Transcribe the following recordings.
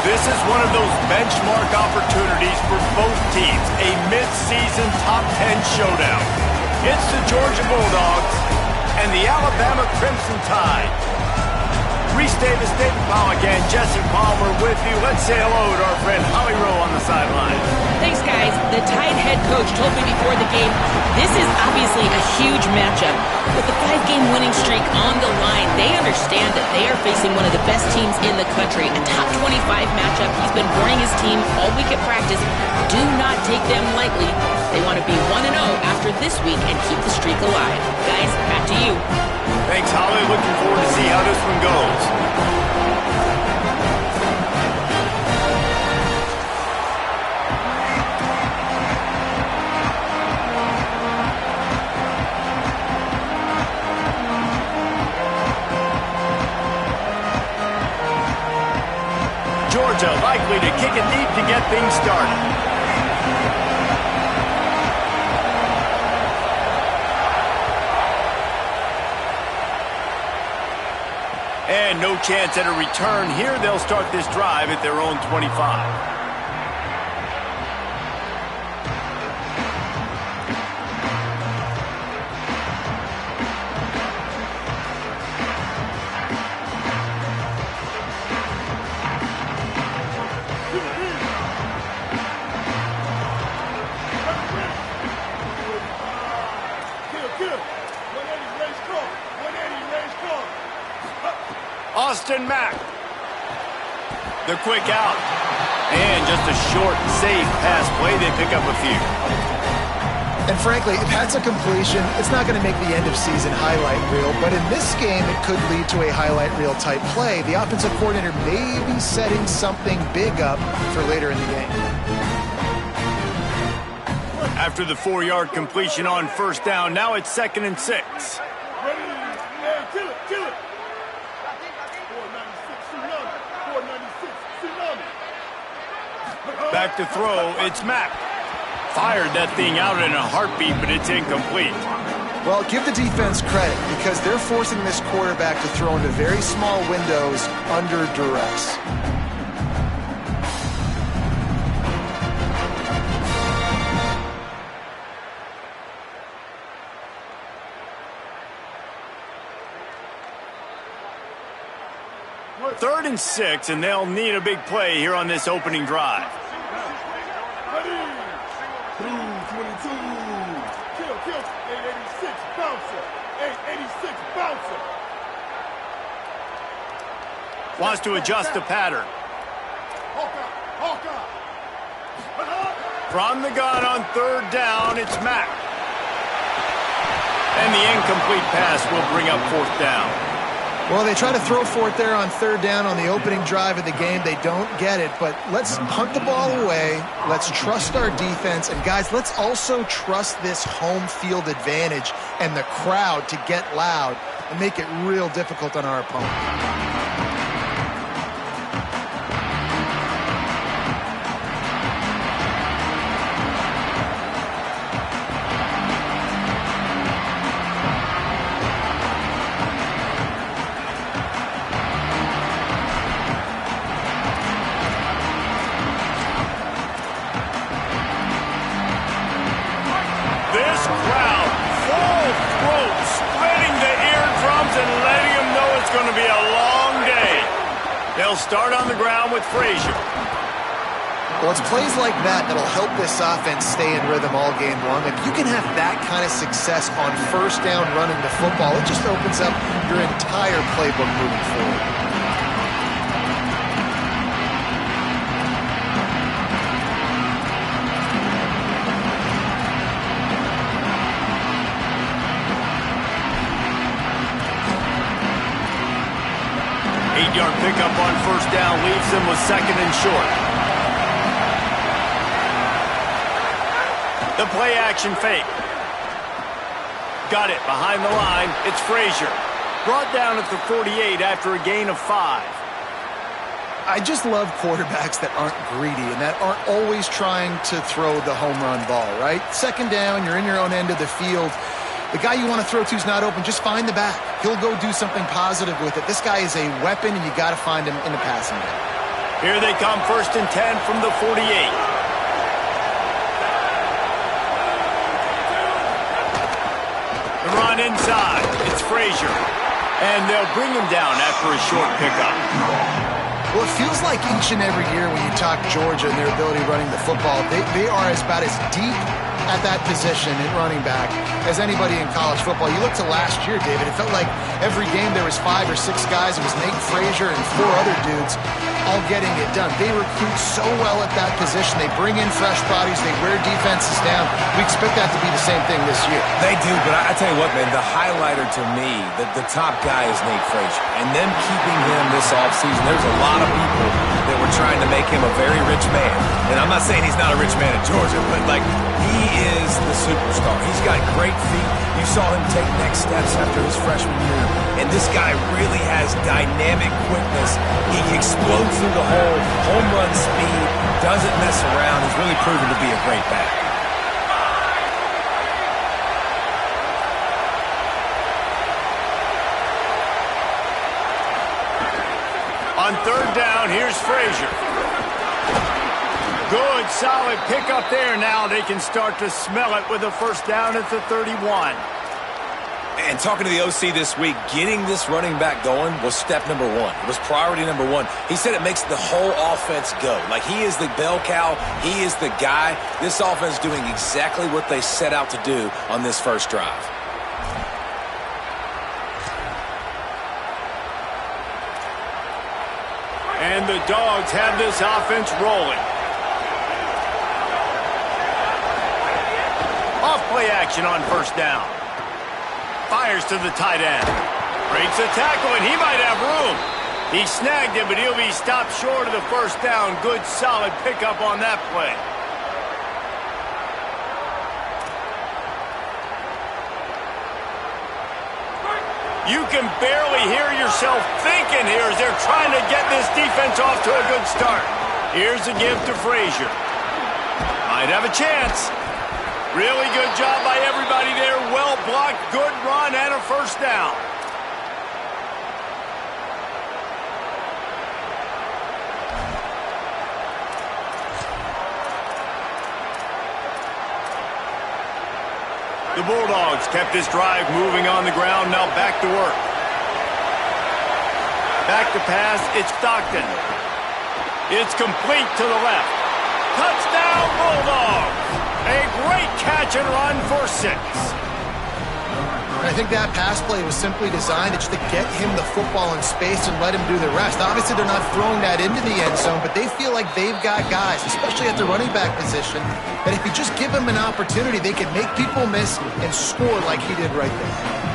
This is one of those benchmark opportunities for both teams, a mid-season top 10 showdown. It's the Georgia Bulldogs and the Alabama Crimson Tide. Reese Davis, David Powell again, Jesse Palmer with you. Let's say hello to our friend Holly Rowe on the sideline. Thanks, guys. The Tide head coach told me before the game, this is obviously a huge matchup. With the 5-game winning streak on the line, they understand that they are facing one of the best teams in the country. A top 25 matchup. He's been warning his team all week at practice. Do not take them lightly. They want to be 1-0 after this week and keep the streak alive. Guys, back to you. Thanks, Holly. Looking forward to see how this one goes. Georgia likely to kick it deep to get things started. And no chance at a return here. They'll start this drive at their own 25. Austin Mack. The quick out. And just a short, safe pass play. They pick up a few. And frankly, if that's a completion, it's not going to make the end-of-season highlight reel. But in this game, it could lead to a highlight reel type play. The offensive coordinator may be setting something big up for later in the game. After the 4-yard completion on first down, now it's 2nd and 6. Back to throw, it's Mack. Fired that thing out in a heartbeat, but it's incomplete. Well, give the defense credit because they're forcing this quarterback to throw into very small windows under duress. Third and 6, and they'll need a big play here on this opening drive. Wants to adjust the pattern. From the gun on third down, it's Mack. And the incomplete pass will bring up fourth down. Well, they try to throw for it there on third down on the opening drive of the game. They don't get it, but let's punt the ball away. Let's trust our defense. And, guys, let's also trust this home field advantage and the crowd to get loud and make it real difficult on our opponent. They'll start on the ground with Frazier. Well, it's plays like that that'll help this offense stay in rhythm all game long. If you can have that kind of success on first down running the football, it just opens up your entire playbook moving forward. Yard pickup on first down leaves them with 2nd and short. The play action fake. Got it behind the line. It's Frazier. Brought down at the 48 after a gain of 5. I just love quarterbacks that aren't greedy and that aren't always trying to throw the home run ball, right? 2nd down, you're in your own end of the field. The guy you want to throw to is not open. Just find the back. He'll go do something positive with it. This guy is a weapon, and you got to find him in the passing game. Here they come, 1st and 10 from the 48. The run inside. It's Frazier. And they'll bring him down after a short pickup. Well, it feels like each and every year when you talk Georgia and their ability running the football, they are about as deep at that position in running back as anybody in college football. You look to last year, David, it felt like every game there was 5 or 6 guys. It was Nate Frazier and 4 other dudes all getting it done. They recruit so well at that position. They bring in fresh bodies. They wear defenses down. We expect that to be the same thing this year. They do, but I tell you what, man, the highlighter to me, the top guy is Nate Frazier. And them keeping him this offseason, there's a lot of people that were trying to make him a very rich man. And I'm not saying he's not a rich man in Georgia, but, like, he is the superstar. He's got great feet. You saw him take next steps after his freshman year. And this guy really has dynamic quickness. He explodes through the hole, home run speed, doesn't mess around. He's really proven to be a great back. On 3rd down, here's Frazier. Good, solid pickup there. Now they can start to smell it with a 1st down at the 31. And talking to the OC this week, getting this running back going was step number 1. It was priority number 1. He said it makes the whole offense go. Like, he is the bell cow. He is the guy. This offense is doing exactly what they set out to do on this first drive. And the Dogs have this offense rolling. Off play action on 1st down. Fires to the tight end. Breaks a tackle, and he might have room. He snagged it, but he'll be stopped short of the 1st down. Good, solid pickup on that play. You can barely hear yourself thinking here as they're trying to get this defense off to a good start. Here's a give to Frazier. Might have a chance. Really good job by everybody there. Well blocked, good run, and a 1st down. The Bulldogs kept this drive moving on the ground. Now back to work. Back to pass. It's Stockton. It's complete to the left. Touchdown, Bulldogs. A great catch and run for 6. I think that pass play was simply designed just to get him the football in space and let him do the rest. Obviously, they're not throwing that into the end zone, but they feel like they've got guys, especially at the running back position, that if you just give them an opportunity, they can make people miss and score like he did right there.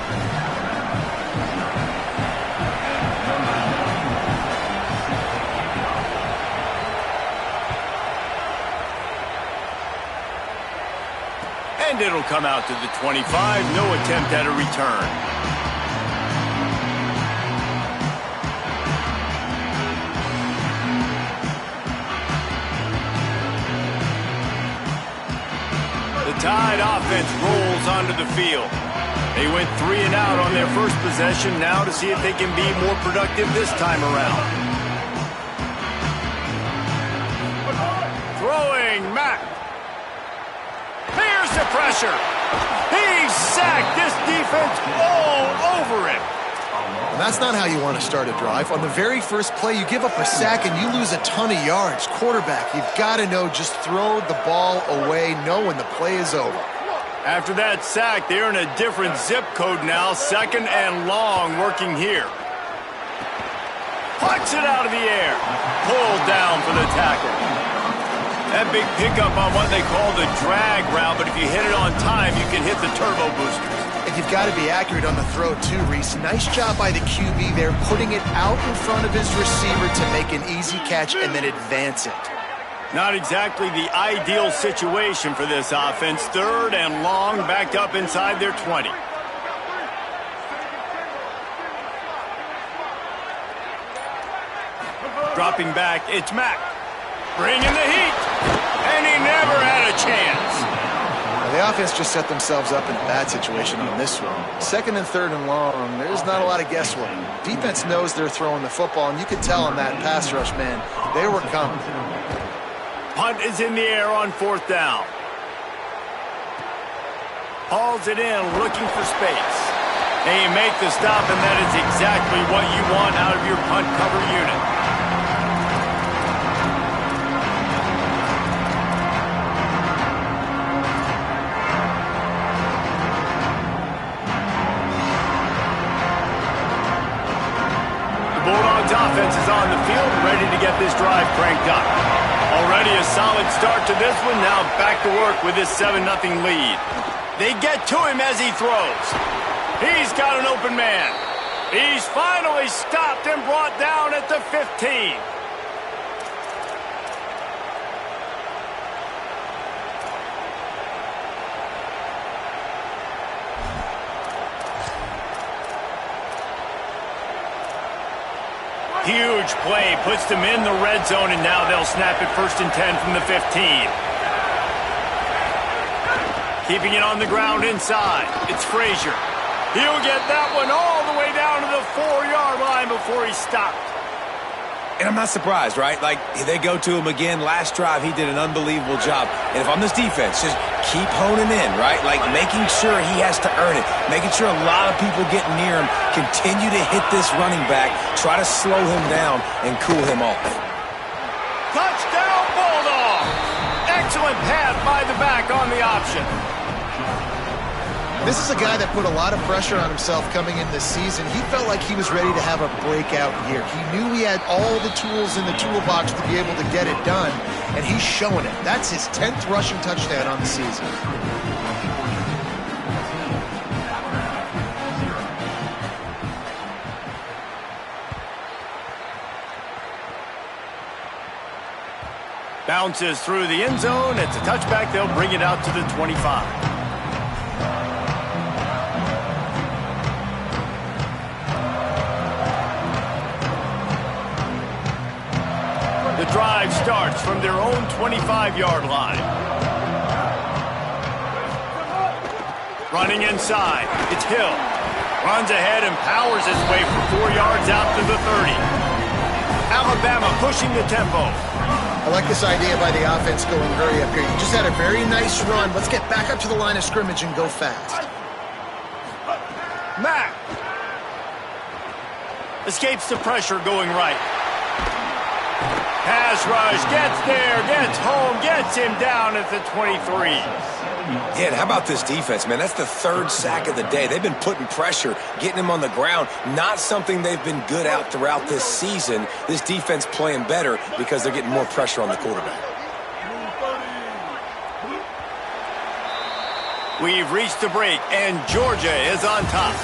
And it'll come out to the 25. No attempt at a return. The Tide offense rolls onto the field. They went 3 and out on their first possession. Now to see if they can be more productive this time around. Throwing Mack. Here's the pressure. He's sacked. This defense all over him. That's not how you want to start a drive. On the very first play, you give up a sack and you lose a ton of yards. Quarterback, you've got to know, just throw the ball away, know when the play is over. After that sack, they're in a different zip code now. 2nd and long working here. Pucks it out of the air. Pulled down for the tackle. That big pickup on what they call the drag route, but if you hit it on time, you can hit the turbo boosters. And you've got to be accurate on the throw too, Reese. Nice job by the QB there, putting it out in front of his receiver to make an easy catch and then advance it. Not exactly the ideal situation for this offense. 3rd and long, backed up inside their 20. Dropping back, it's Mack. Bringing the heat. And he never had a chance. The offense just set themselves up in a bad situation on this one. 2nd and 3rd and long, there's not a lot of guesswork. Defense knows they're throwing the football, and you could tell on that pass rush, man, they were coming. Punt is in the air on 4th down. Hauls it in, looking for space. And you make the stop, and that is exactly what you want out of your punt cover unit. The Bulldogs offense is on the field, ready to get this drive cranked up. Already a solid start to this one, now back to work with this 7-0 lead. They get to him as he throws. He's got an open man. He's finally stopped and brought down at the 15. Huge play, puts them in the red zone, and now they'll snap it 1st and 10 from the 15. Keeping it on the ground inside. It's Frazier. He'll get that one all the way down to the 4-yard line before he stopped. And I'm not surprised, right? Like, they go to him again. Last drive, he did an unbelievable job. And if I'm this defense, just keep honing in, right? Like, making sure he has to earn it. Making sure a lot of people getting near him. Continue to hit this running back. Try to slow him down and cool him off. Touchdown, Bulldog! Excellent pass by the back on the option. This is a guy that put a lot of pressure on himself coming in this season. He felt like he was ready to have a breakout year. He knew he had all the tools in the toolbox to be able to get it done, and he's showing it. That's his 10th rushing touchdown on the season. Bounces through the end zone. It's a touchback. They'll bring it out to the 25. The drive starts from their own 25-yard line. Running inside, it's Hill. Runs ahead and powers his way for 4 yards out to the 30. Alabama pushing the tempo. I like this idea by the offense going hurry up here. You just had a very nice run. Let's get back up to the line of scrimmage and go fast. Mack escapes the pressure going right. Pass rush, gets there, gets home, gets him down at the 23. Yeah, and how about this defense, man? That's the 3rd sack of the day. They've been putting pressure, getting him on the ground. Not something they've been good at throughout this season. This defense playing better because they're getting more pressure on the quarterback. We've reached the break, and Georgia is on top.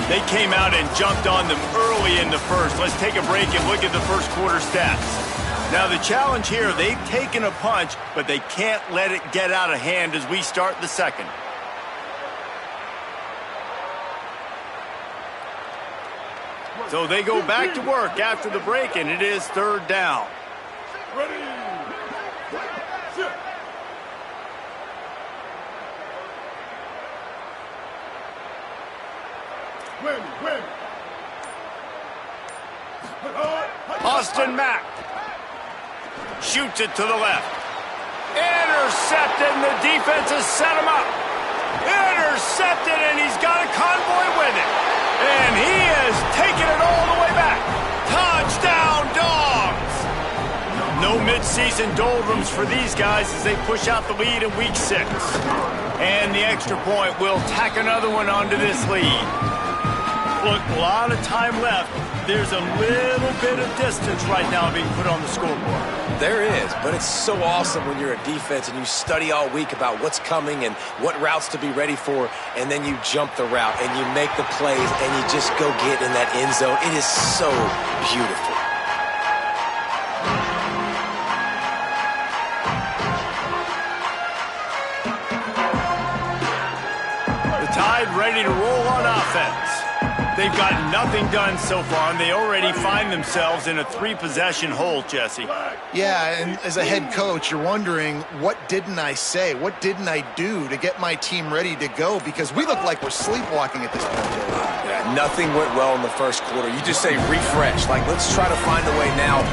They came out and jumped on them early in the first. Let's take a break and look at the first quarter stats. Now the challenge here, they've taken a punch, but they can't let it get out of hand as we start the second. So they go back to work after the break, and it is 3rd down. Ready. Win. Austin Mack shoots it to the left. Intercepted, and the defense has set him up. Intercepted, and he's got a convoy with it. And he has taken it all the way back. Touchdown, Dogs! No midseason doldrums for these guys as they push out the lead in Week 6. And the extra point will tack another one onto this lead. Look, a lot of time left. There's a little bit of distance right now being put on the scoreboard. There is, but it's so awesome when you're a defense and you study all week about what's coming and what routes to be ready for, and then you jump the route and you make the plays and you just go get in that end zone. It is so beautiful. The Tide ready to roll on offense. They've gotten nothing done so far, and they already find themselves in a 3-possession hole, Jesse. Yeah, and as a head coach, you're wondering, what didn't I say? What didn't I do to get my team ready to go? Because we look like we're sleepwalking at this point. Yeah, nothing went well in the first quarter. You just say refresh. Like, let's try to find a way now,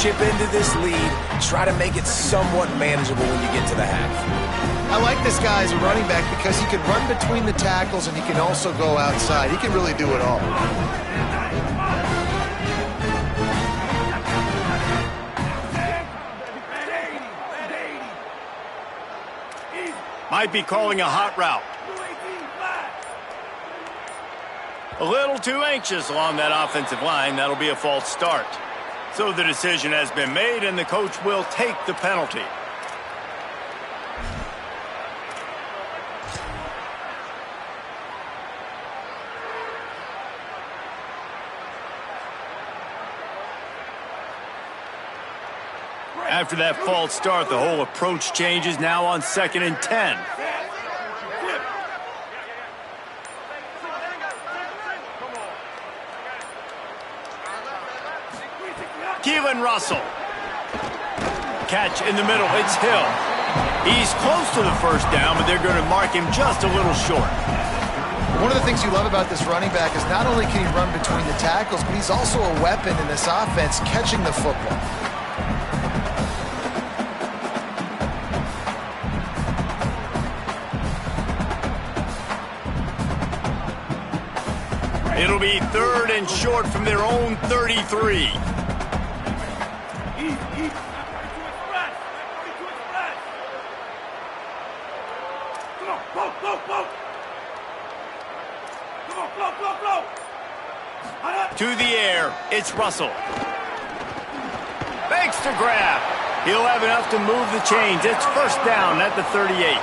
chip into this lead, try to make it somewhat manageable when you get to the half. I like this guy as a running back because he can run between the tackles and he can also go outside. He can really do it all. Might be calling a hot route. A little too anxious along that offensive line. That'll be a false start. So the decision has been made, and the coach will take the penalty. After that false start, the whole approach changes now on 2nd and 10. Keelan Russell. Catch in the middle. It's Hill. He's close to the first down, but they're going to mark him just a little short. One of the things you love about this running back is not only can he run between the tackles, but he's also a weapon in this offense catching the football. It'll be 3rd and short from their own 33. To the air, it's Russell. Makes the grab. He'll have enough to move the chains. It's 1st down at the 38.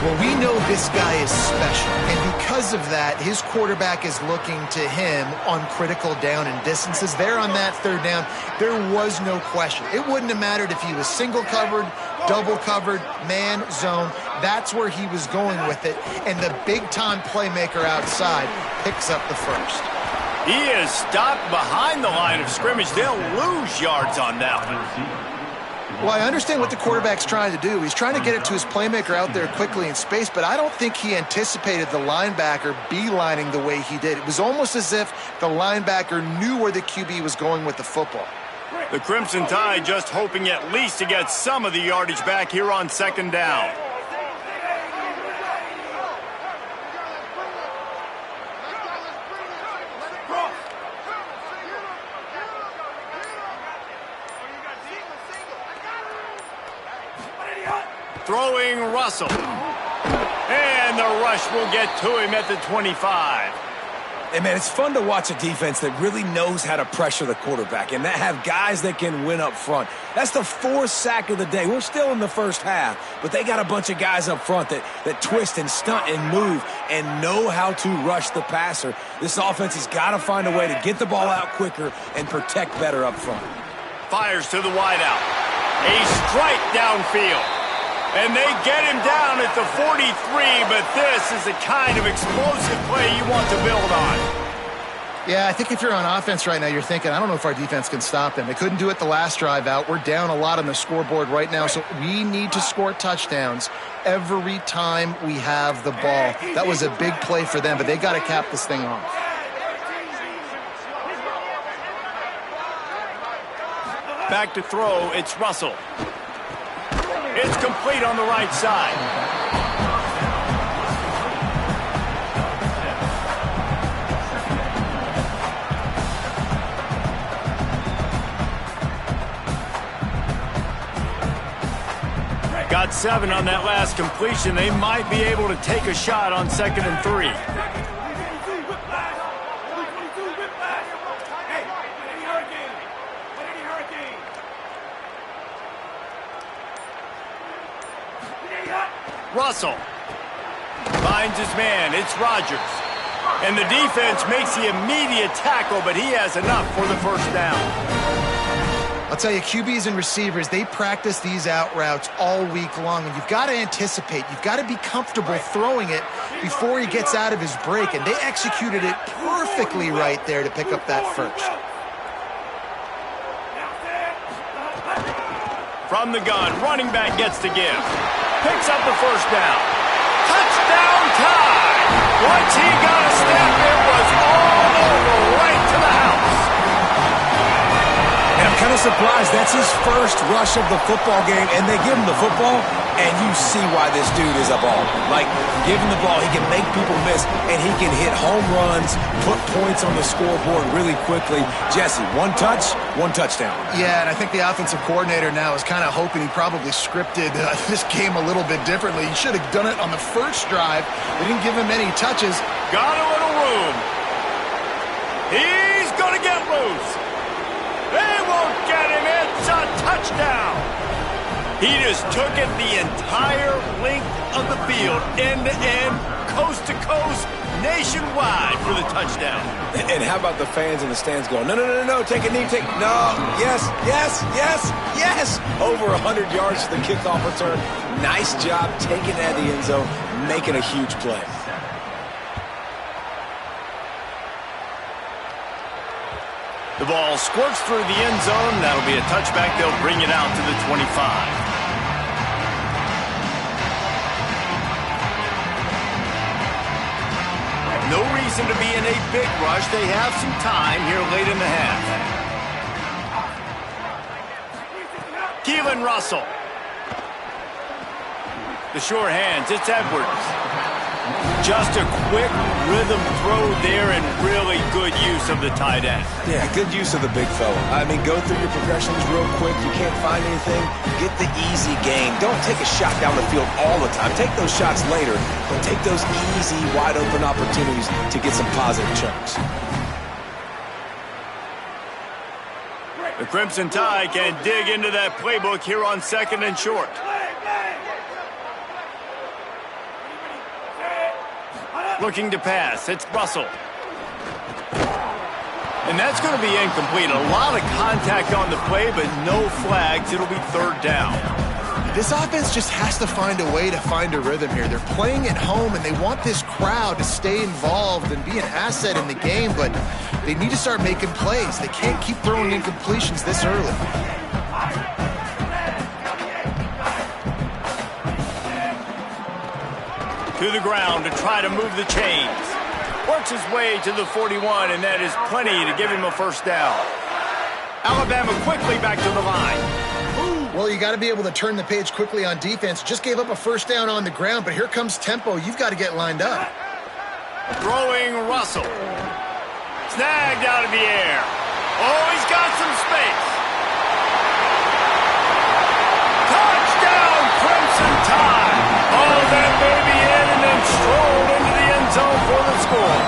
Well, we know this guy is special, and because of that, his quarterback is looking to him on critical down and distances. There on that 3rd down, there was no question. It wouldn't have mattered if he was single covered, double covered, man, zone. That's where he was going with it, and the big-time playmaker outside picks up the first. He is stopped behind the line of scrimmage. They'll lose yards on that one. Well, I understand what the quarterback's trying to do. He's trying to get it to his playmaker out there quickly in space, but I don't think he anticipated the linebacker beelining the way he did. It was almost as if the linebacker knew where the QB was going with the football. The Crimson Tide just hoping at least to get some of the yardage back here on 2nd down. Throwing Russell. And the rush will get to him at the 25. Hey, man, it's fun to watch a defense that really knows how to pressure the quarterback and that have guys that can win up front. That's the 4th sack of the day. We're still in the first half, but they got a bunch of guys up front that twist and stunt and move and know how to rush the passer. This offense has got to find a way to get the ball out quicker and protect better up front. Fires to the wideout. A strike downfield. And they get him down at the 43, but this is the kind of explosive play you want to build on. Yeah, I think if you're on offense right now, you're thinking, I don't know if our defense can stop them. They couldn't do it the last drive out. We're down a lot on the scoreboard right now, so we need to score touchdowns every time we have the ball. That was a big play for them, but they got to cap this thing off. Back to throw, it's Russell. It's complete on the right side. Got 7 on that last completion. They might be able to take a shot on 2nd and 3. Russell finds his man. It's Rodgers. And the defense makes the immediate tackle, but he has enough for the 1st down. I'll tell you, QBs and receivers, they practice these out routes all week long, and you've got to anticipate. You've got to be comfortable throwing it before he gets out of his break, and they executed it perfectly right there to pick up that first. From the gun, running back gets to give. Picks up the first down. Touchdown tie! Once he got a step, it was all over, right to the house. And I'm kind of surprised that's his first rush of the football game, and they give him the football, and you see why this dude is a baller. Like, give him the ball, he can make people miss, and he can hit home runs, put points on the scoreboard really quickly. Jesse, one touch, one touchdown. Yeah, and I think the offensive coordinator now is kind of hoping he probably scripted this game a little bit differently. He should have done it on the first drive. They didn't give him any touches. Got a little room. He's going to get loose. They won't get him. It's a touchdown. He just took it the entire length of the field, end to end, coast to coast, nationwide for the touchdown. And how about the fans in the stands going, no, no, no, no, take a knee, no, yes, yes, yes, yes. Over 100 yards to the kickoff return. Nice job taking that to the end zone, making a huge play. The ball squirts through the end zone. That'll be a touchback. They'll bring it out to the 25. No reason to be in a big rush. They have some time here late in the half. Keelan Russell. The short hands. It's Edwards. Just a quick rhythm throw there and really good use of the tight end. Yeah, good use of the big fella. I mean, go through your progressions real quick. You can't find anything. Get the easy gain. Don't take a shot down the field all the time. Take those shots later, but take those easy, wide-open opportunities to get some positive chunks. The Crimson Tide can dig into that playbook here on 2nd and short. Looking to pass. It's Russell. And that's going to be incomplete. A lot of contact on the play, but no flags. It'll be 3rd down. This offense just has to find a way to find a rhythm here. They're playing at home, and they want this crowd to stay involved and be an asset in the game, but they need to start making plays. They can't keep throwing incompletions this early. To the ground to try to move the chains. Works his way to the 41, and that is plenty to give him a first down. Alabama quickly back to the line. Well, you got to be able to turn the page quickly on defense. Just gave up a first down on the ground, but here comes tempo. You've got to get lined up. Throwing Russell. Snagged out of the air. Oh, he's got some space. Touchdown, Crimson Tide. Oh, that baby in and then strolled into the end zone for the score.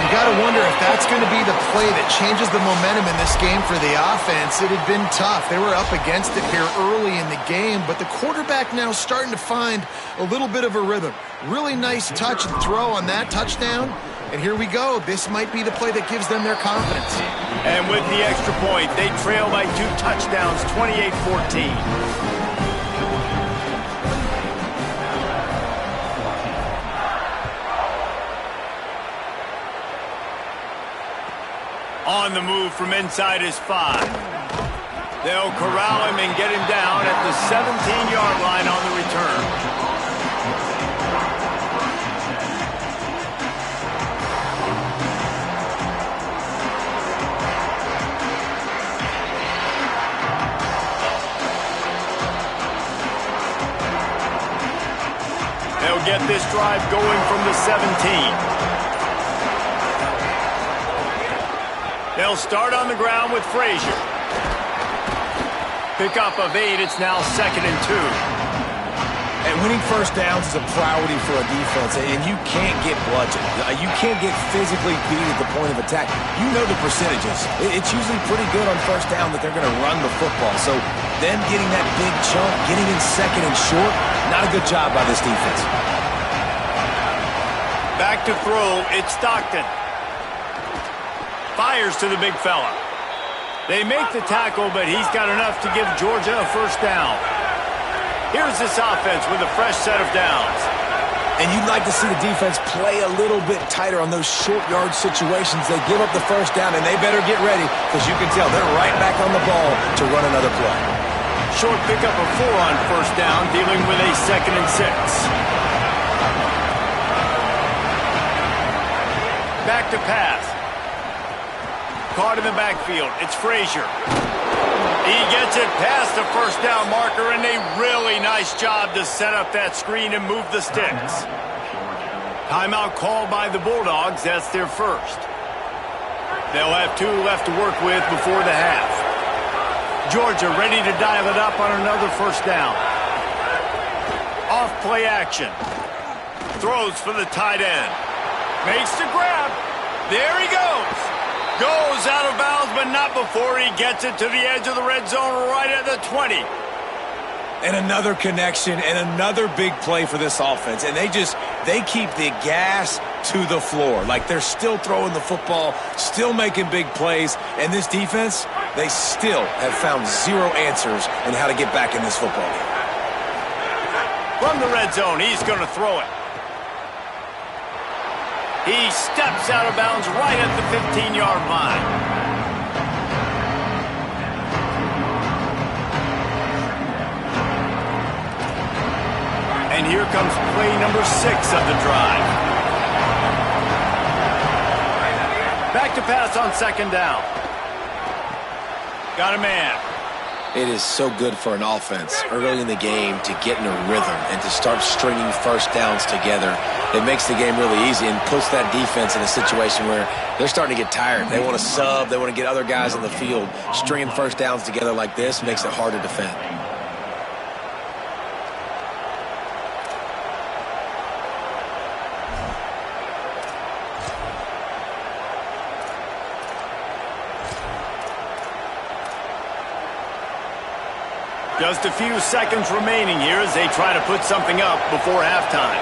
You got to wonder if that's going to be the play that changes the momentum in this game for the offense. It had been tough. They were up against it here early in the game, but the quarterback now starting to find a little bit of a rhythm. Really nice touch and throw on that touchdown. And here we go. This might be the play that gives them their confidence. And with the extra point, they trail by 2 touchdowns, 28-14. On the move from inside his 5. They'll corral him and get him down at the 17-yard line on the return. They'll get this drive going from the 17. They'll start on the ground with Frazier. Pickup of 8. It's now 2nd and 2. And winning first downs is a priority for a defense, and you can't get bludgeoned. You can't get physically beat at the point of attack. You know the percentages. It's usually pretty good on first down that they're going to run the football. So them getting that big chunk, getting in 2nd and short, not a good job by this defense. Back to throw. It's Stockton. Fires to the big fella. They make the tackle, but he's got enough to give Georgia a first down. Here's this offense with a fresh set of downs. And you'd like to see the defense play a little bit tighter on those short yard situations. They give up the first down, and they better get ready because you can tell they're right back on the ball to run another play. Short pickup of 4 on first down, dealing with a 2nd and 6. Back to pass. Caught in the backfield. It's Frazier. He gets it past the first down marker, and a really nice job to set up that screen and move the sticks. Timeout called by the Bulldogs. That's their first. They'll have 2 left to work with before the half. Georgia ready to dial it up on another first down. Off play action. Throws for the tight end. Makes the grab. There he goes. Goes out of bounds, but not before he gets it to the edge of the red zone right at the 20. And another connection and another big play for this offense. And they keep the gas to the floor. Like they're still throwing the football, still making big plays. And this defense, they still have found 0 answers in how to get back in this football game. From the red zone, he's going to throw it. He steps out of bounds right at the 15-yard line. And here comes play number 6 of the drive. Back to pass on 2nd down. Got a man. It is so good for an offense early in the game to get in a rhythm and to start stringing first downs together. It makes the game really easy and puts that defense in a situation where they're starting to get tired. They want to sub. They want to get other guys on the field. Stringing first downs together like this makes it hard to defend. Just a few seconds remaining here as they try to put something up before halftime.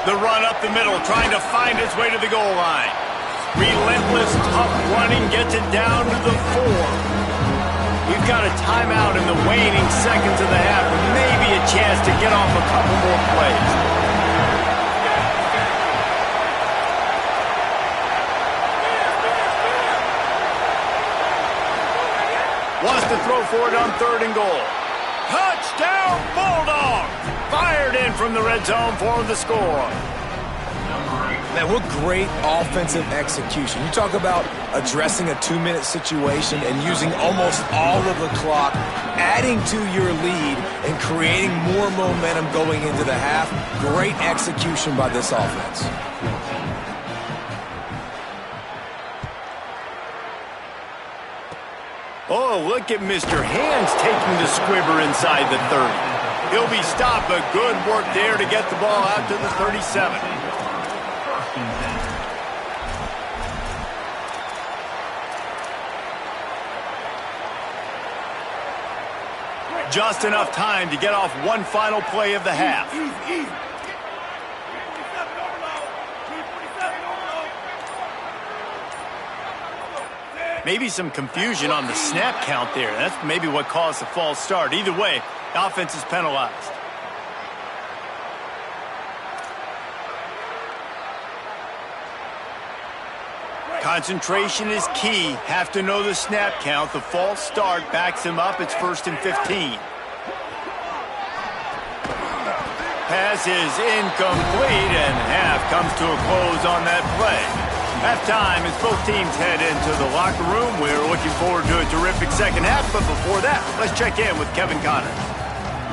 The run up the middle, trying to find its way to the goal line. Relentless, tough running, gets it down to the 4. We've got a timeout in the waning seconds of the half, with maybe a chance to get off a couple more plays. Wants to throw for it on 3rd and goal. Touchdown, Bulldogs! Fired in from the red zone for the score. Man, what great offensive execution. You talk about addressing a 2-minute situation and using almost all of the clock, adding to your lead and creating more momentum going into the half. Great execution by this offense. Oh, look at Mr. Hands taking the squibber inside the 30. He'll be stopped, but good work there to get the ball out to the 37. Just enough time to get off one final play of the half. Maybe some confusion on the snap count there. That's maybe what caused the false start. Either way, the offense is penalized. Concentration is key. Have to know the snap count. The false start backs him up. It's 1st and 15. Pass is incomplete, and half comes to a close on that play. Halftime as both teams head into the locker room. We're looking forward to a terrific second half, but before that, let's check in with Kevin Connors.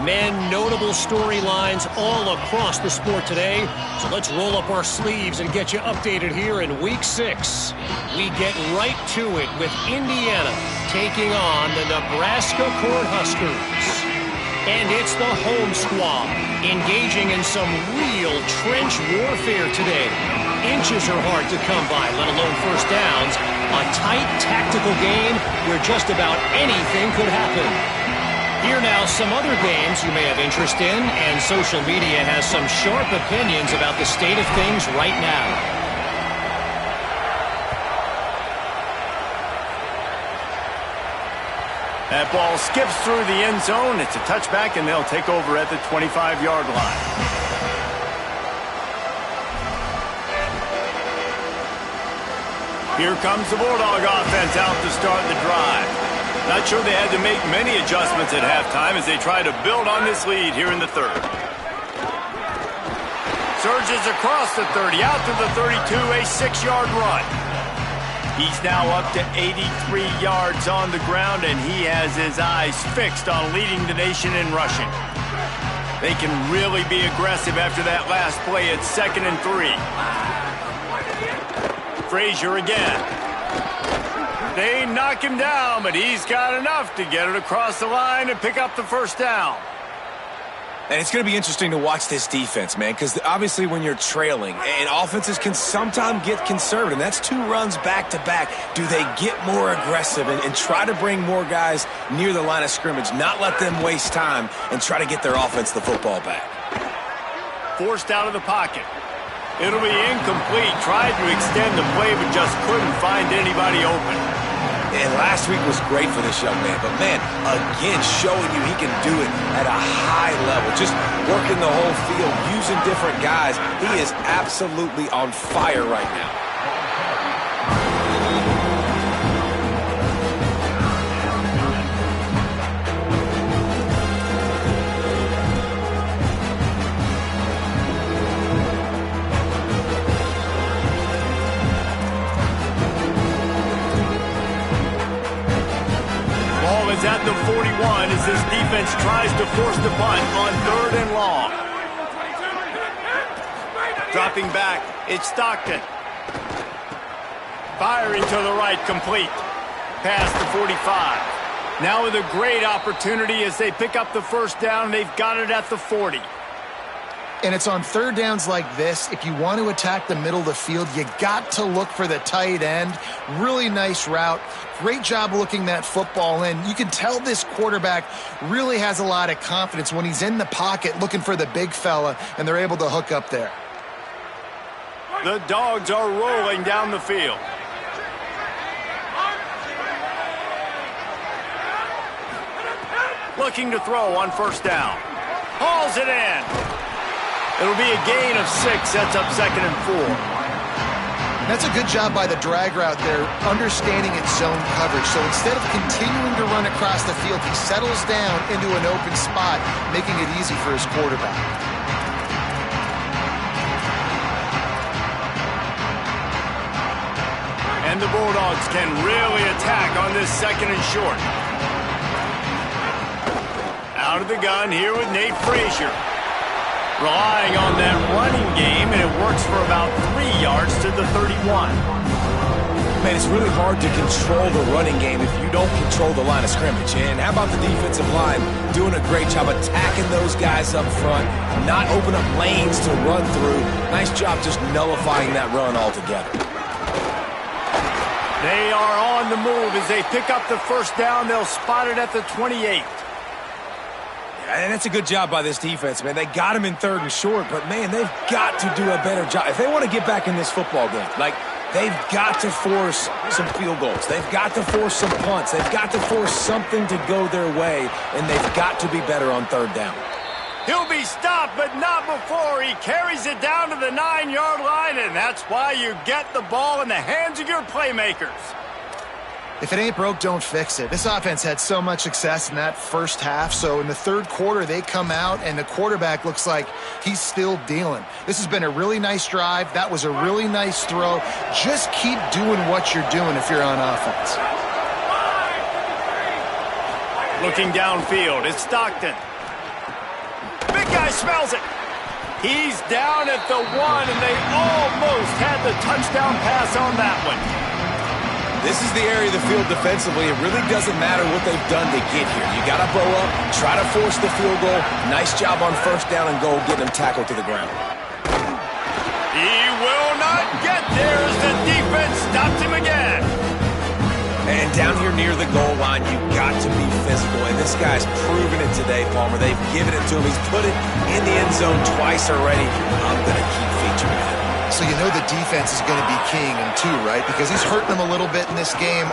Men, notable storylines all across the sport today. So let's roll up our sleeves and get you updated here in Week 6. We get right to it with Indiana taking on the Nebraska Cornhuskers. And it's the home squad engaging in some real trench warfare today. Inches are hard to come by, let alone first downs. A tight tactical game where just about anything could happen. Here now some other games you may have interest in, and social media has some sharp opinions about the state of things right now. That ball skips through the end zone. It's a touchback, and they'll take over at the 25-yard line. Here comes the Bulldog offense out to start the drive. Not sure they had to make many adjustments at halftime as they try to build on this lead here in the third. Surges across the 30, out to the 32, a 6-yard run. He's now up to 83 yards on the ground, and he has his eyes fixed on leading the nation in rushing. They can really be aggressive after that last play at 2nd and 3. Frazier again. They knock him down, but he's got enough to get it across the line and pick up the first down. And it's going to be interesting to watch this defense, man, because obviously when you're trailing, and offenses can sometimes get conservative. That's 2 runs back-to-back. Do they get more aggressive and try to bring more guys near the line of scrimmage, not let them waste time, and try to get their offense the football back? Forced out of the pocket. It'll be incomplete. Tried to extend the play, but just couldn't find anybody open. And last week was great for this young man. But, man, again, showing you he can do it at a high level. Just working the whole field, using different guys. He is absolutely on fire right now. Is at the 41 as this defense tries to force the punt on 3rd and long. Dropping back, it's Stockton. Firing to the right, complete. Past the 45. Now with a great opportunity as they pick up the first down. They've got it at the 40. And it's on 3rd downs like this. If you want to attack the middle of the field, you got to look for the tight end. Really nice route. Great job looking that football in. You can tell this quarterback really has a lot of confidence when he's in the pocket looking for the big fella, and they're able to hook up there. The Dogs are rolling down the field. Looking to throw on 1st down. Hauls it in. It'll be a gain of 6. Sets up 2nd and 4. That's a good job by the drag route there, understanding its zone coverage. So instead of continuing to run across the field, he settles down into an open spot, making it easy for his quarterback. And the Bulldogs can really attack on this 2nd and short. Out of the gun here with Nate Frazier. Relying on that running game, and it works for about 3 yards to the 31. Man, it's really hard to control the running game if you don't control the line of scrimmage. And how about the defensive line doing a great job attacking those guys up front, not open up lanes to run through. Nice job just nullifying that run altogether. They are on the move as they pick up the first down. They'll spot it at the 28. And that's a good job by this defense, man. They got him in 3rd and short, but, man, they've got to do a better job. If they want to get back in this football game, like, they've got to force some field goals. They've got to force some punts. They've got to force something to go their way, and they've got to be better on 3rd down. He'll be stopped, but not before. He carries it down to the 9-yard line, and that's why you get the ball in the hands of your playmakers. If it ain't broke, don't fix it. This offense had so much success in that first half, so in the 3rd quarter, they come out, and the quarterback looks like he's still dealing. This has been a really nice drive. That was a really nice throw. Just keep doing what you're doing if you're on offense. Looking downfield, it's Stockton. Big guy smells it. He's down at the 1, and they almost had the touchdown pass on that one. This is the area of the field defensively. It really doesn't matter what they've done to get here. You got to bow up, try to force the field goal. Nice job on 1st down and goal, getting him tackled to the ground. He will not get there as the defense stops him again. And down here near the goal line, you've got to be physical. And this guy's proven it today, Palmer. They've given it to him. He's put it in the end zone twice already. I'm going to keep featuring him. So you know the defense is going to be keying him too, right? Because he's hurting them a little bit in this game.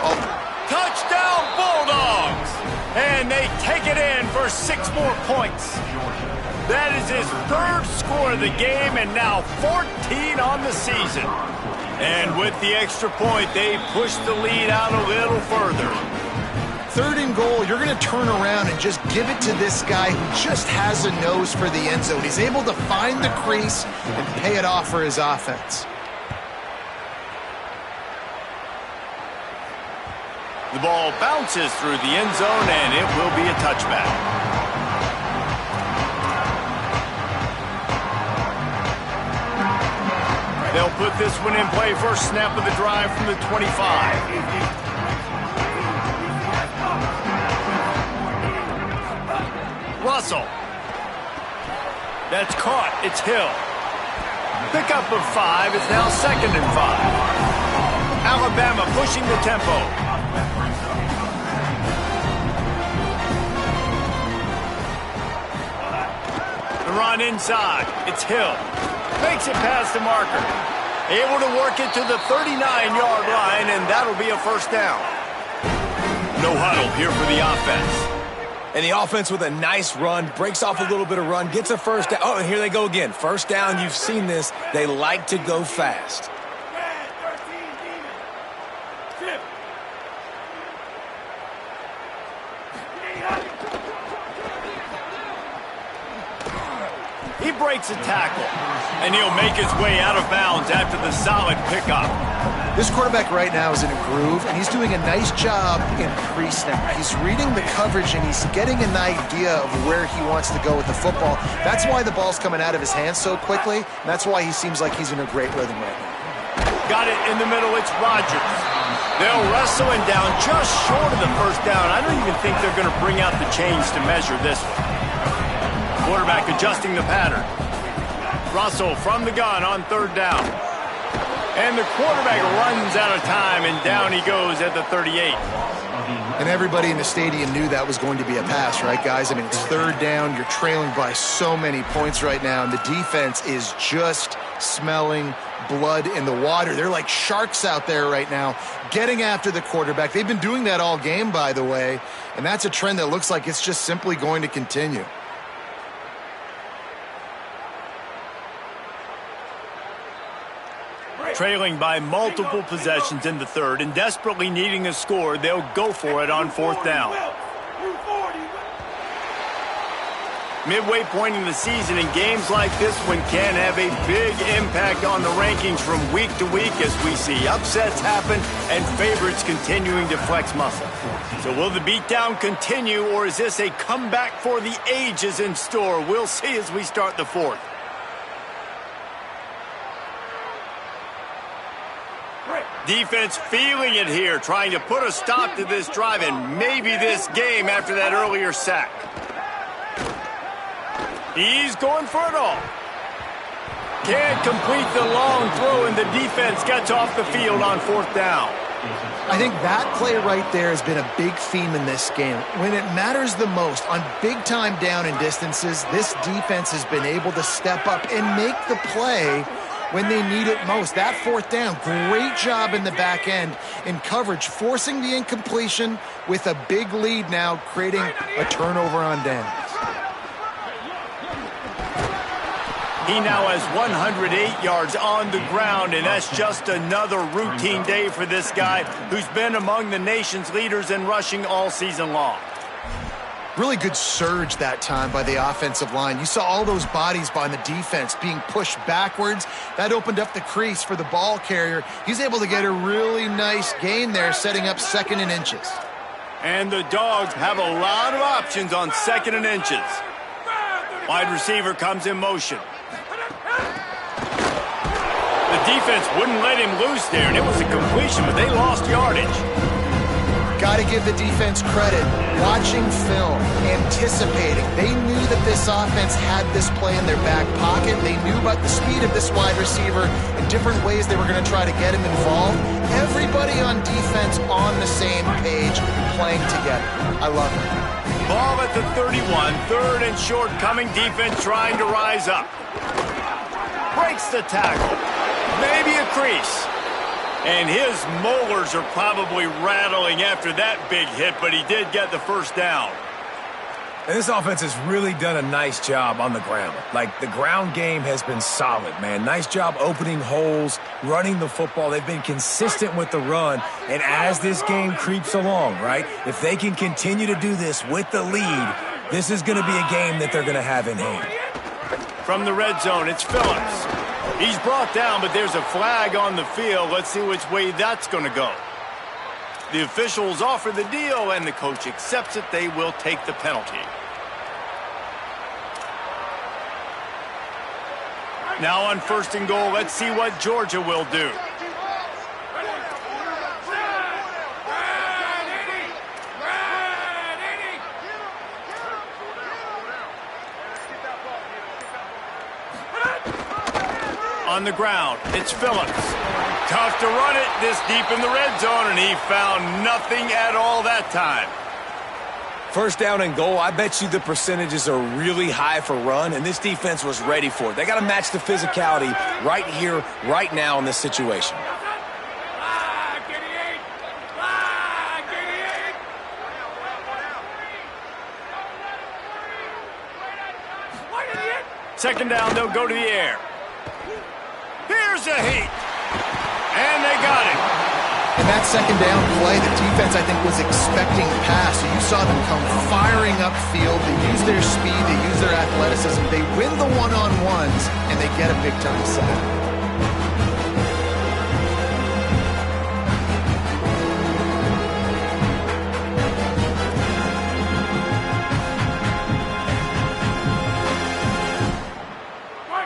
Touchdown Bulldogs! And they take it in for 6 more points. That is his 3rd score of the game and now 14 on the season. And with the extra point, they push the lead out a little further. 3rd and goal, you're going to turn around and just give it to this guy who just has a nose for the end zone. He's able to find the crease and pay it off for his offense. The ball bounces through the end zone, and it will be a touchback. They'll put this one in play. First snap of the drive from the 25. Russell. That's caught. It's Hill. Pickup of 5 is now 2nd and 5. Alabama pushing the tempo. The run inside. It's Hill. Makes it past the marker. Able to work it to the 39-yard line, and that'll be a first down. No huddle here for the offense. And the offense with a nice run, breaks off a little bit of run, gets a first down. Oh, and here they go again. First down, you've seen this. They like to go fast. He breaks a tackle, and he'll make his way out of bounds after the solid pickup. This quarterback right now is in a groove, and he's doing a nice job in pre-snap. He's reading the coverage, and he's getting an idea of where he wants to go with the football. That's why the ball's coming out of his hands so quickly, and that's why he seems like he's in a great rhythm right now. Got it in the middle. It's Rodgers. They'll wrestle him down just short of the first down. I don't even think they're going to bring out the chains to measure this one. Quarterback adjusting the pattern. Russell from the gun on 3rd down. And the quarterback runs out of time, and down he goes at the 38. And everybody in the stadium knew that was going to be a pass, right, guys? I mean, it's 3rd down. You're trailing by so many points right now, and the defense is just smelling blood in the water. They're like sharks out there right now, getting after the quarterback. They've been doing that all game, by the way, and that's a trend that looks like it's just simply going to continue. Trailing by multiple possessions in the 3rd and desperately needing a score, they'll go for it on 4th down. Midway point in the season, and games like this one can have a big impact on the rankings from week to week as we see upsets happen and favorites continuing to flex muscle. So will the beatdown continue, or is this a comeback for the ages in store? We'll see as we start the 4th. Defense feeling it here, trying to put a stop to this drive and maybe this game after that earlier sack. He's going for it all. Can't complete the long throw, and the defense gets off the field on 4th down. I think that play right there has been a big theme in this game. When it matters the most, on big-time down and distances, this defense has been able to step up and make the play when they need it most. That 4th down, great job in the back end in coverage, forcing the incompletion with a big lead now, creating a turnover on downs. He now has 108 yards on the ground, and that's just another routine day for this guy who's been among the nation's leaders in rushing all season long. Really good surge that time by the offensive line. You saw all those bodies by the defense being pushed backwards. That opened up the crease for the ball carrier. He's able to get a really nice gain there, setting up 2nd and inches. And the Dogs have a lot of options on 2nd and inches. Wide receiver comes in motion. The defense wouldn't let him loose there, and it was a completion, but they lost yardage. Got to give the defense credit. Watching film, anticipating. They knew that this offense had this play in their back pocket. They knew about the speed of this wide receiver and different ways they were going to try to get him involved. Everybody on defense on the same page, playing together. I love it. Ball at the 31, 3rd and short, coming defense trying to rise up. Breaks the tackle. Maybe a crease. And his molars are probably rattling after that big hit, but he did get the first down. And this offense has really done a nice job on the ground. Like, the ground game has been solid, man. Nice job opening holes, running the football. They've been consistent with the run. And as this game creeps along, right, if they can continue to do this with the lead, this is going to be a game that they're going to have in hand. From the red zone, it's Phillips. He's brought down, but there's a flag on the field. Let's see which way that's going to go. The officials offer the deal, and the coach accepts it. They will take the penalty. Now on 1st and goal, let's see what Georgia will do. On the ground, it's Phillips. Tough to run it this deep in the red zone, and he found nothing at all that time. 1st down and goal, I bet you the percentages are really high for run, and this defense was ready for it. They got to match the physicality right here, right now in this situation. Second down, they'll go to the air. Here's a heat. And they got it. In that second down play, the defense, I think, was expecting the pass. So you saw them come firing upfield. They use their speed. They use their athleticism. They win the one-on-ones, and they get a big-time sack.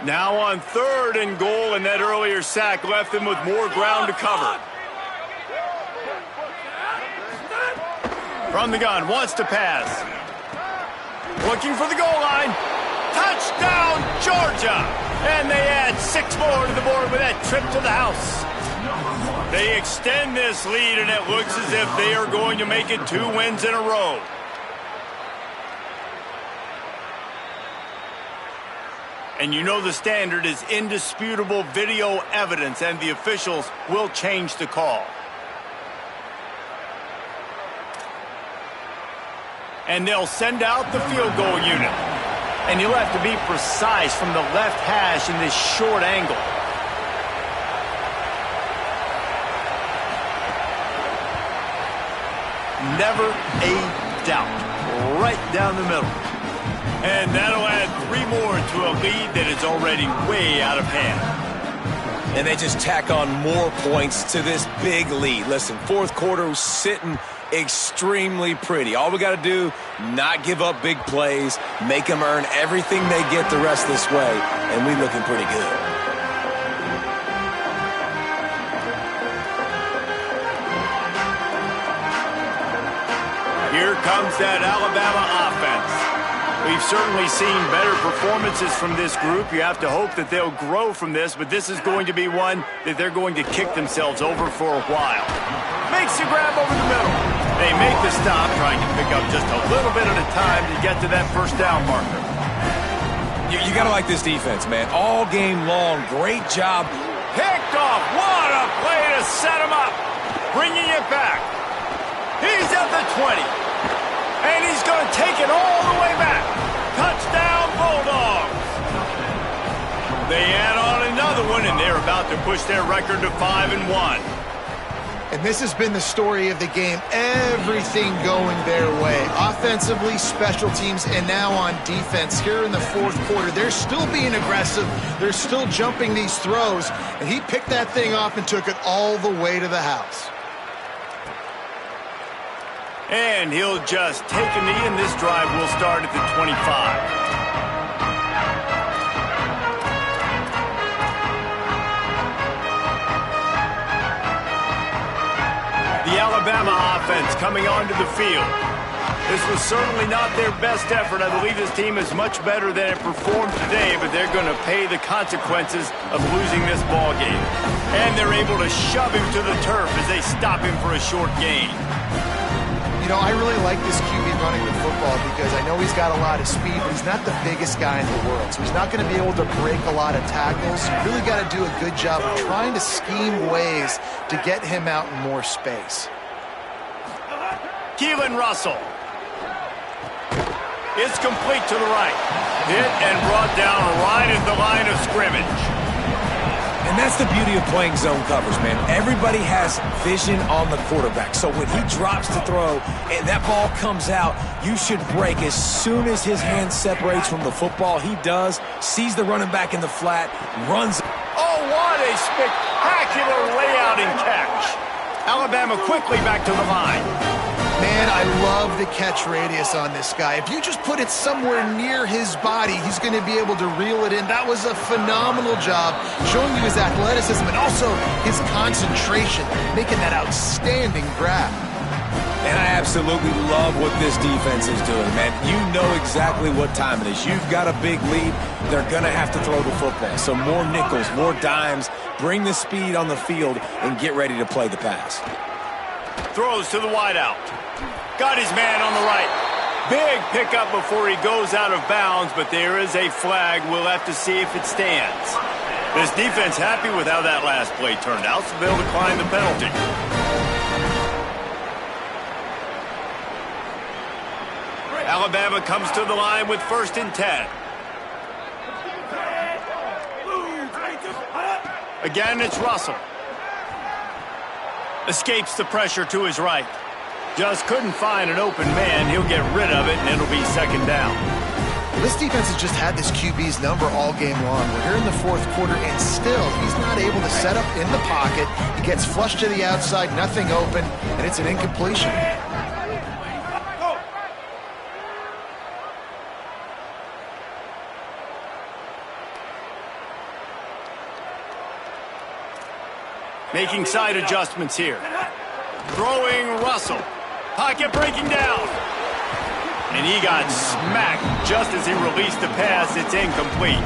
Now on 3rd and goal, and that earlier sack left them with more ground to cover. From the gun, wants to pass. Looking for the goal line. Touchdown, Georgia! And they add 6 more to the board with that trip to the house. They extend this lead, and it looks as if they are going to make it 2 wins in a row. And you know the standard is indisputable video evidence, and the officials will change the call. And they'll send out the field goal unit. And you'll have to be precise from the left hash in this short angle. Never a doubt. Right down the middle. And that'll add 3 more to a lead that is already way out of hand. And they just tack on more points to this big lead. Listen, 4th quarter was sitting extremely pretty. All we got to do, not give up big plays, make them earn everything they get the rest of this way, and we're looking pretty good. Here comes that Alabama offense. We've certainly seen better performances from this group. You have to hope that they'll grow from this, but this is going to be one that they're going to kick themselves over for a while. Makes the grab over the middle. They make the stop, trying to pick up just a little bit at a time to get to that 1st down marker. You got to like this defense, man. All game long, great job. Picked off. What a play to set him up. Bringing it back. He's at the 20. And he's going to take it all the way back. Touchdown, Bulldogs. They add on another one, and they're about to push their record to 5-1. And this has been the story of the game. Everything going their way. Offensively, special teams, and now on defense. Here in the 4th quarter, they're still being aggressive. They're still jumping these throws. And he picked that thing off and took it all the way to the house. And he'll just take a knee, and this drive will start at the 25. The Alabama offense coming onto the field. This was certainly not their best effort. I believe this team is much better than it performed today, but they're going to pay the consequences of losing this ball game. And they're able to shove him to the turf as they stop him for a short gain. You know, I really like this QB running the football because I know he's got a lot of speed, but he's not the biggest guy in the world. So he's not going to be able to break a lot of tackles. You really got to do a good job of trying to scheme ways to get him out in more space. Keelan Russell. It's complete to the right. Hit and brought down right at the line of scrimmage. And that's the beauty of playing zone coverage, man. Everybody has vision on the quarterback. So when he drops to throw and that ball comes out, you should break as soon as his hand separates from the football. He does, sees the running back in the flat, runs. Oh, what a spectacular layout and catch. Alabama quickly back to the line. Man, I love the catch radius on this guy. If you just put it somewhere near his body, he's going to be able to reel it in. That was a phenomenal job, showing you his athleticism and also his concentration, making that outstanding grab. And I absolutely love what this defense is doing, man. You know exactly what time it is. You've got a big lead. They're going to have to throw the football. So more nickels, more dimes, bring the speed on the field, and get ready to play the pass. Throws to the wideout. Got his man on the right. Big pickup before he goes out of bounds, but there is a flag. We'll have to see if it stands. This defense happy with how that last play turned out, so they'll decline the penalty. Alabama comes to the line with 1st and 10. Again, it's Russell. Escapes the pressure to his right. Just couldn't find an open man. He'll get rid of it, and it'll be 2nd down. This defense has just had this QB's number all game long. We're here in the 4th quarter, and still, he's not able to set up in the pocket. He gets flushed to the outside, nothing open, and it's an incompletion. Making side adjustments here. Throwing Russell. Pocket breaking down. And he got smacked just as he released the pass. It's incomplete.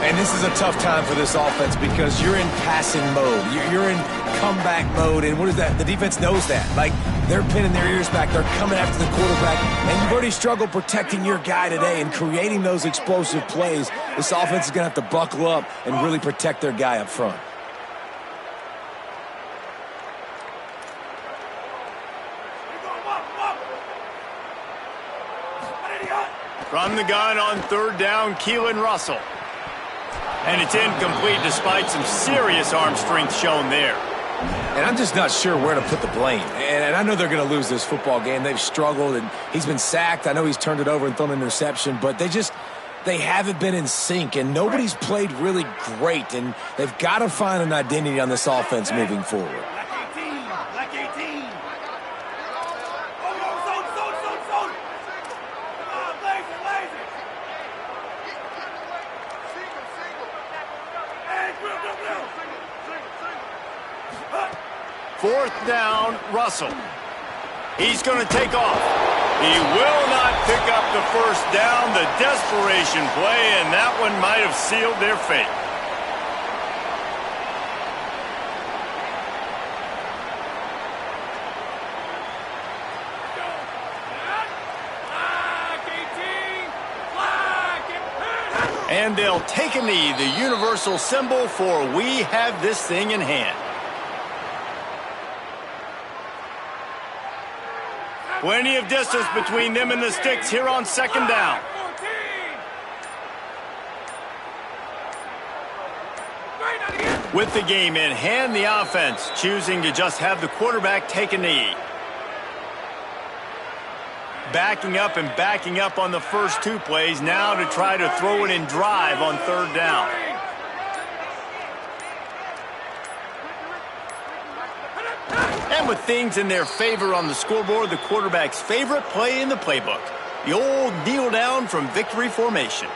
And this is a tough time for this offense because you're in passing mode. You're in comeback mode. And what is that? The defense knows that. Like, they're pinning their ears back. They're coming after the quarterback. And you've already struggled protecting your guy today and creating those explosive plays. This offense is going to have to buckle up and really protect their guy up front. From the gun on 3rd down, Keelan Russell. And it's incomplete despite some serious arm strength shown there. And I'm just not sure where to put the blame. And I know they're going to lose this football game. They've struggled, and he's been sacked. I know he's turned it over and thrown an interception, but they haven't been in sync, and nobody's played really great. And they've got to find an identity on this offense moving forward. Fourth down, Russell. He's going to take off. He will not pick up the 1st down. The desperation play, and that one might have sealed their fate. And they'll take a knee, the universal symbol for we have this thing in hand. Plenty of distance between them and the sticks here on 2nd down. With the game in hand, the offense choosing to just have the quarterback take a knee. Backing up and backing up on the first 2 plays, now to try to throw it in drive on 3rd down. And with things in their favor on the scoreboard, the quarterback's favorite play in the playbook, the old kneel down from victory formation.